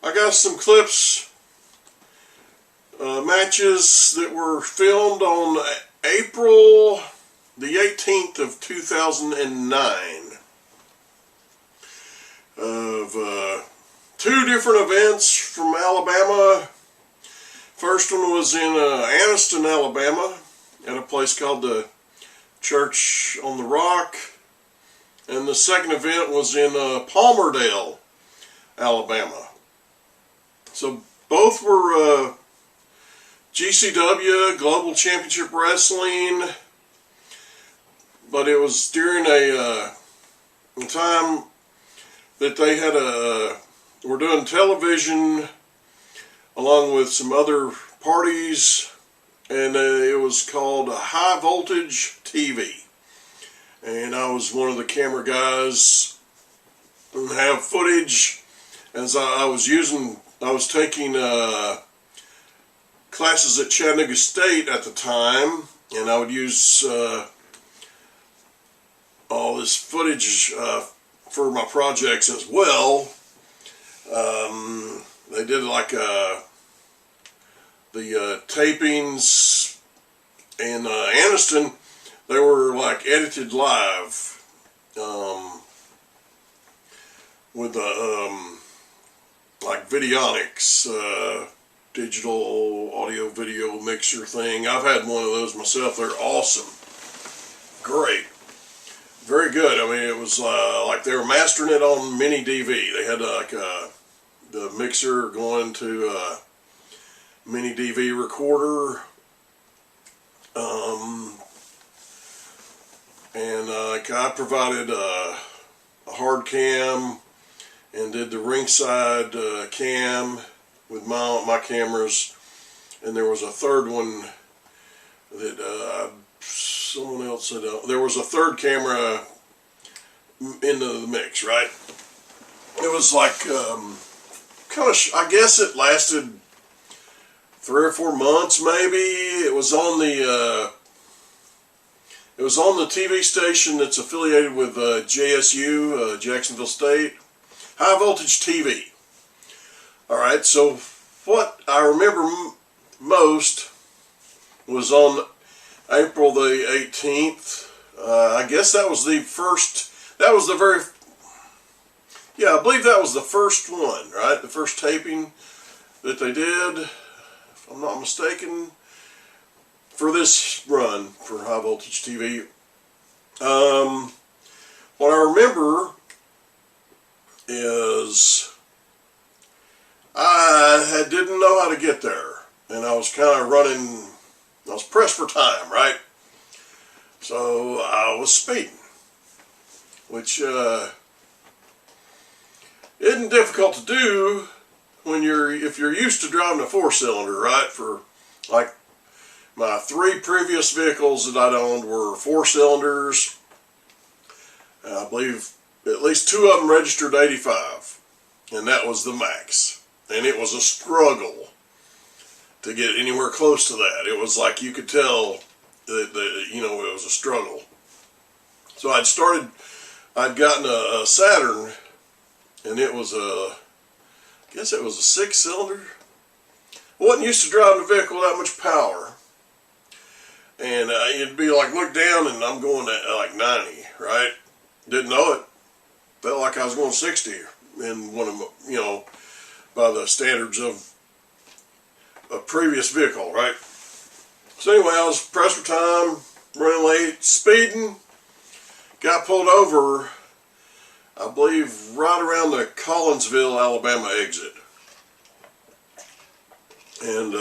I got some clips, matches that were filmed on April the 18th of 2009 of two different events from Alabama. First one was in Anniston, Alabama, at a place called the Church on the Rock. And the second event was in Palmerdale, Alabama. So both were GCW, Global Championship Wrestling, but it was during a time that they had were doing television along with some other parties, and it was called High Voltage TV. And I was one of the camera guys and have footage as I was taking classes at Chattanooga State at the time, and I would use all this footage for my projects as well. They did like the tapings in Anniston. They were like edited live with like Videonics, digital audio video mixer thing. I've had one of those myself. They're awesome. Great. Very good. I mean, it was like they were mastering it on mini DV. They had like the mixer going to a mini DV recorder. And I provided a hard cam and did the ringside cam with my cameras, and there was a third one that someone else said there was a third camera into the mix, right? It was like kind of, I guess it lasted 3 or 4 months maybe. It was on the TV station that's affiliated with JSU, Jacksonville State, High Voltage TV. Alright, so what I remember most was on April the 18th. I guess that was the first, I believe that was the first one, right? The first taping that they did, if I'm not mistaken, for this run for High Voltage TV. What I remember is I didn't know how to get there, and I was kind of running, I was pressed for time, right? So I was speeding, which isn't difficult to do when if you're used to driving a 4-cylinder, right? For like my 3 previous vehicles that I'd owned were 4-cylinders. I believe at least 2 of them registered 85, and that was the max. And it was a struggle to get anywhere close to that. It was like you could tell that it was a struggle. So I'd gotten a Saturn, and it was I guess it was a 6-cylinder. I wasn't used to driving a vehicle with that much power. And it'd be like, look down and I'm going at like 90, right? Didn't know it. Felt like I was going 60 in one of them, by the standards of a previous vehicle, right? So anyway, I was pressed for time, running late, speeding, got pulled over, I believe right around the Collinsville, Alabama exit. And,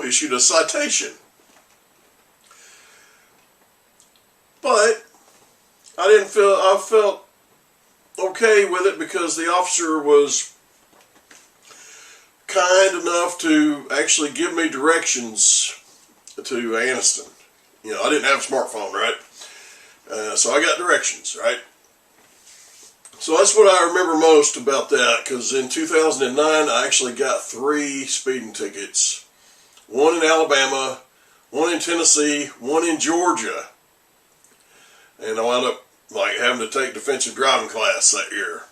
issued a citation. But I felt okay with it because the officer was kind enough to actually give me directions to Anniston. I didn't have a smartphone, right? So I got directions, right? So that's what I remember most about that, because in 2009 I actually got 3 speeding tickets. 1 in Alabama, 1 in Tennessee, 1 in Georgia. And I wound up like having to take defensive driving class that year.